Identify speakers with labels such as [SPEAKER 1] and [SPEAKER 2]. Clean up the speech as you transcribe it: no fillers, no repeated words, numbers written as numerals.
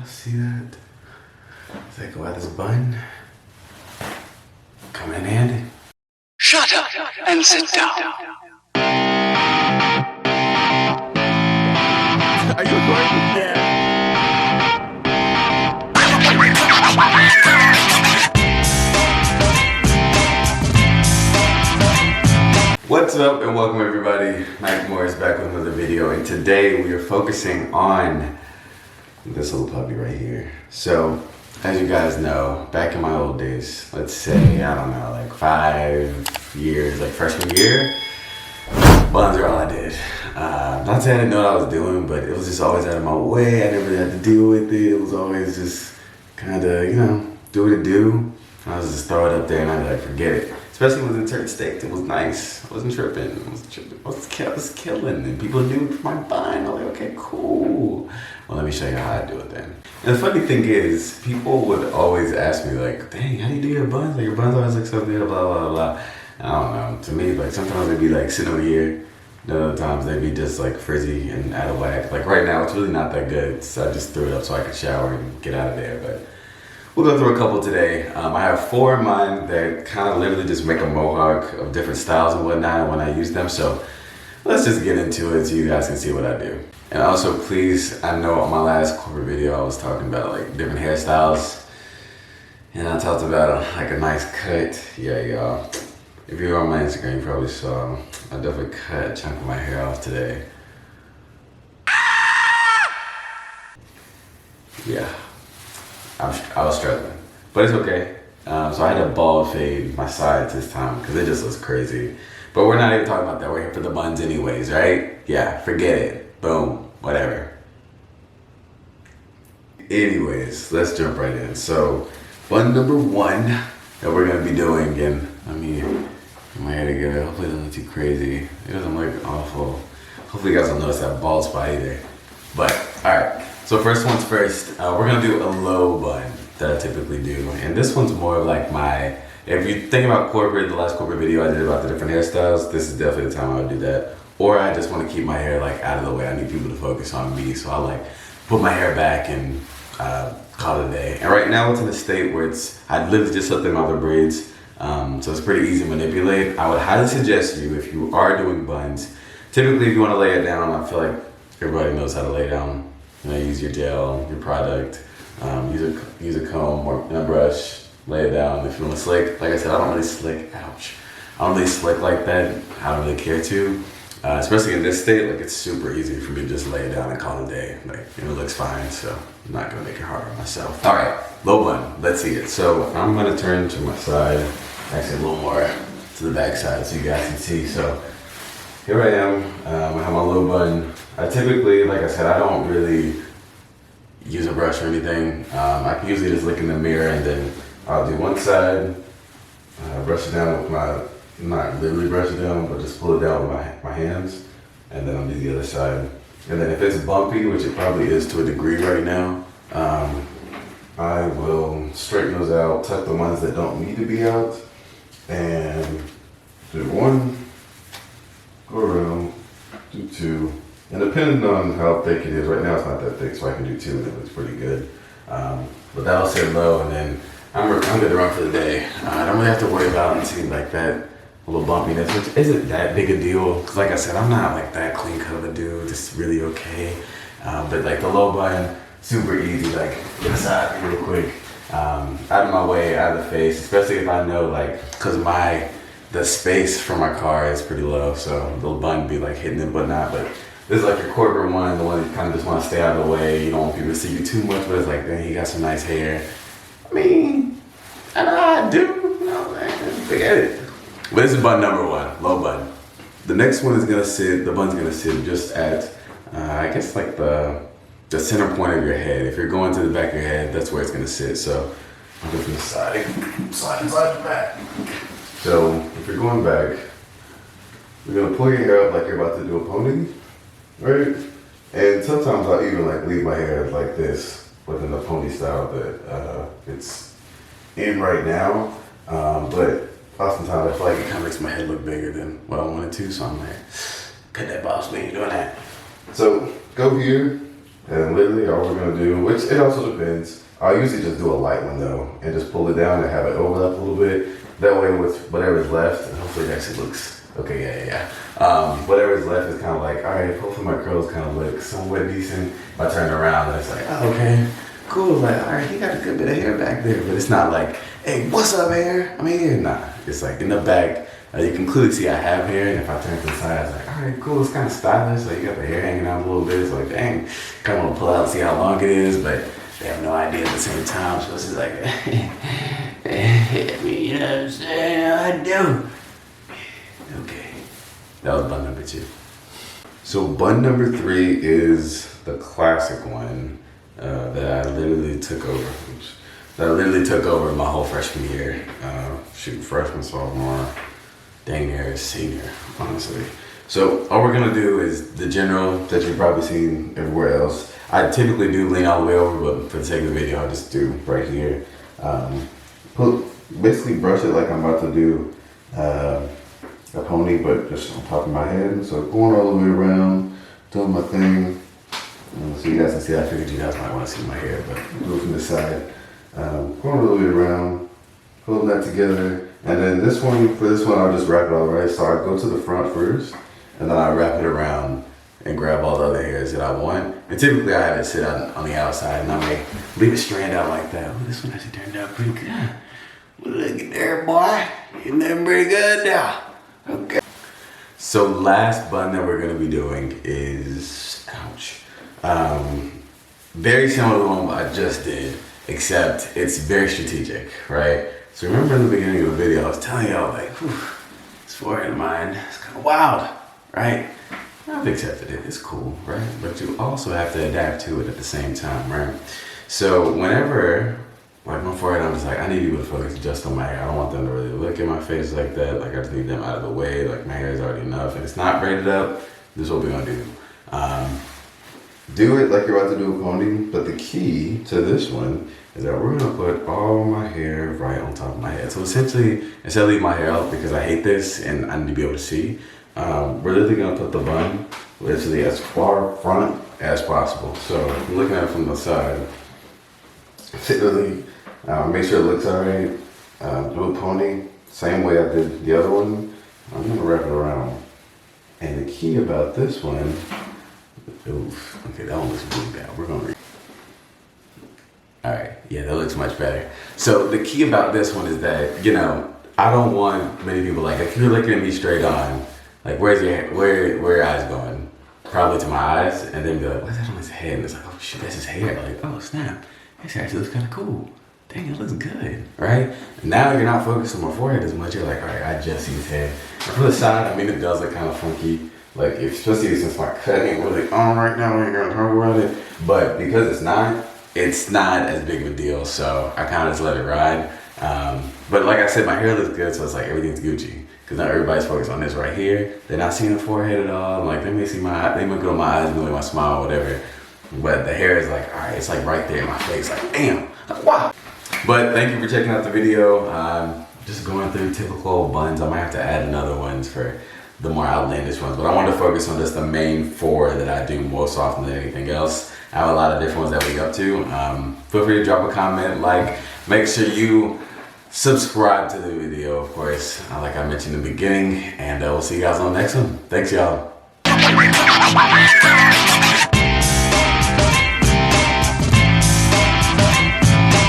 [SPEAKER 1] y'all see that? As I go out this bun, come in handy.
[SPEAKER 2] Shut up and sit down.
[SPEAKER 3] Are you recording? Yeah.
[SPEAKER 1] What's up and welcome everybody. Mike Morris back with another video, and today we are focusing on this little puppy right here. So, as you guys know, back in my old days, let's say, I don't know, like 5 years, like freshman year, buns are all I did. Not saying I didn't know what I was doing, but it was just always out of my way. I never really had to deal with it. It was always just kind of, you know, do what it do. I was just throw it up there and I'd be like, forget it. Especially when it was in certain states, it was nice. I wasn't tripping. I was killing, and people knew my bun. I was like, okay, cool. Well, let me show you how I do it then. And the funny thing is, people would always ask me like, dang, how do you do your buns? Like your buns always look so good, blah, blah, blah. And I don't know, to me, like sometimes they'd be like sitting over here. Other times they'd be just like frizzy and out of whack. Like right now, it's really not that good. So I just threw it up so I could shower and get out of there. But we'll go through a couple today. I have 4 of mine that kind of literally just make a mohawk of different styles and whatnot when I use them. So let's just get into it so you guys can see what I do. And also please, I know on my last corporate video I was talking about like different hairstyles. And I talked about like a nice cut. Yeah, y'all. If you were on my Instagram, you probably saw I definitely cut a chunk of my hair off today. Yeah. I was struggling, but it's okay. So I had to bald fade my sides this time because it just looks crazy. But we're not even talking about that. We're here for the buns anyways, right? Yeah, forget it. Boom, whatever. Anyways, let's jump right in. So bun number 1 that we're gonna be doing, and I mean, my hair together. Hopefully it doesn't look too crazy. It doesn't look awful. Hopefully you guys don't notice that bald spot either. But all right. So first one's first, we're gonna do a low bun that I typically do. And this one's more of like my, if you think about corporate, the last corporate video I did about the different hairstyles, this is definitely the time I would do that. Or I just wanna keep my hair like out of the way. I need people to focus on me. So I like put my hair back and call it a day. And right now it's in a state where I literally just slipped in all the braids. So it's pretty easy to manipulate. I would highly suggest you, if you are doing buns, typically if you wanna lay it down, I feel like everybody knows how to lay down. You know, use your gel, your product, use a comb or a brush, lay it down. If you want to slick, like I said, I don't really slick, ouch. I don't really slick like that. I don't really care to. Especially in this state, like it's super easy for me to just lay it down and call it a day. Like, you know, it looks fine, so I'm not gonna make it hard on myself. All right, low bun, let's see it. So I'm gonna turn to my side, actually a little more to the back side so you guys can see. So here I am, I have my low bun. I typically, like I said, I don't really use a brush or anything. I can usually just look in the mirror and then I'll do one side, brush it down with my, not literally brush it down, but just pull it down with my hands, and then I'll do the other side. And then if it's bumpy, which it probably is to a degree right now, I will straighten those out, tuck the ones that don't need to be out, and do 1, go around, do 2. And depending on how thick it is, right now it's not that thick, so I can do 2 and it looks pretty good. But that'll sit low, and then I'm good to run for the day. I don't really have to worry about anything like that, a little bumpiness, which isn't that big a deal. Cause like I said, I'm not like that clean cut of a dude, just really okay. But like the low bun, super easy, like get aside real quick. Out of my way, out of the face, especially if I know like, cause the space for my car is pretty low, so the bun be like hitting it, but not. But this is like your corporate one, the one you kind of just want to stay out of the way. You don't want people to see you too much, but it's like, dang, you got some nice hair. I mean, and I do, you know, forget it. But this is bun number 1, low bun. The next one is gonna sit, the bun's gonna sit just at, I guess like the center point of your head. If you're going to the back of your head, that's where it's gonna sit. So I'll go from the side, slide back. So if you're going back, you're gonna pull your hair up like you're about to do a pony. Right? And sometimes I'll even like leave my hair like this within the pony style that it's in right now. But oftentimes I feel like it kind of makes my head look bigger than what I wanted to. So I'm like, cut that boss, we ain't doing that. So go here, And literally all we're gonna do, which it also depends. I'll usually just do a light one though, and just pull it down and have it overlap a little bit. That way with whatever's left, and hopefully it actually looks, okay, yeah. Whatever's left is kind of like, all right, hopefully my curls kind of look somewhat decent. If I turn around and it's like, oh, okay, cool. Like, all right, he got a good bit of hair back there, but it's not like, hey, what's up, hair? I mean, nah, it's like in the back. You can clearly see I have hair, and if I turn to the side, it's like, all right, cool, it's kind of stylish. Like, you got the hair hanging out a little bit. It's like, dang, kind of want to pull out and see how long it is, but they have no idea at the same time. So it's just like, you know what I'm saying? I do. Okay, that was bun number 2. So bun number 3 is the classic one that I literally took over. That I literally took over my whole freshman year. Freshman, sophomore. Dang near senior, honestly. So all we're gonna do is the general that you've probably seen everywhere else. I typically do lean all the way over, but for the sake of the video, I'll just do right here. Basically brush it like I'm about to do a pony, but just on top of my head. So going all the way around, doing my thing. So you guys can see, I figured you guys might want to see my hair, but do it from the side. Going all the way around, holding that together. And then for this one, I'll just wrap it all right. So I go to the front first, and then I wrap it around and grab all the other hairs that I want. And typically I have it sit on the outside, and I may leave it strand out like that. Oh, this one actually turned out pretty good. Well, look at there, boy. You're looking pretty good now. Okay. So last bun that we're gonna be doing is, ouch. Very similar to the one I just did, except it's very strategic, right? So remember in the beginning of the video, I was telling y'all like, whew, this forehead of mine, it's kind of wild, right? I've accepted it, it's cool, right? But you also have to adapt to it at the same time, right? So whenever, like my forehead, I'm just like, I need people to focus just on my hair. I don't want them to really look at my face like that. Like I just need them out of the way. Like my hair is already enough. If it's not braided up, this is what we're gonna do. Do it like you're about to do a pony, but the key to this one is that we're gonna put all my hair right on top of my head. So essentially, instead of leaving my hair out because I hate this and I need to be able to see, we're literally gonna put the bun literally as far front as possible. So I'm looking at it from the side. Literally, make sure it looks alright. Do a pony, same way I did the other one. I'm gonna wrap it around. And the key about this one, oof, okay, that one looks really bad. We're gonna all right, yeah, that looks much better. So the key about this one is that, you know, I don't want many people like, if you're looking at me straight on, like where are your eyes going? Probably to my eyes, and then be like, what's that on his head? And it's like, oh shit, that's his hair. Like, oh snap, this actually looks kind of cool. Dang, it looks good, right? And now you're not focused on my forehead as much. You're like, all right, I just see his head. And from the side, I mean, it does look kind of funky. Like, especially since my cut ain't really on right now, we ain't gonna talk about it. But because it's not as big of a deal, so I kind of just let it ride. But like I said, my hair looks good, so it's like everything's Gucci. Because now everybody's focused on this right here. They're not seeing the forehead at all. Like they may see they may go to my eyes, really my smile, whatever. But the hair is like, all right, it's like right there in my face, like damn, like, wow. But thank you for checking out the video. Just going through typical buns. I might have to add another ones for the more outlandish ones, but I wanted to focus on just the main 4 that I do most often than anything else. I have a lot of different ones that we up to. Feel free to drop a comment, like, make sure you subscribe to the video, of course, like I mentioned in the beginning, and we'll see you guys on the next one. Thanks, y'all.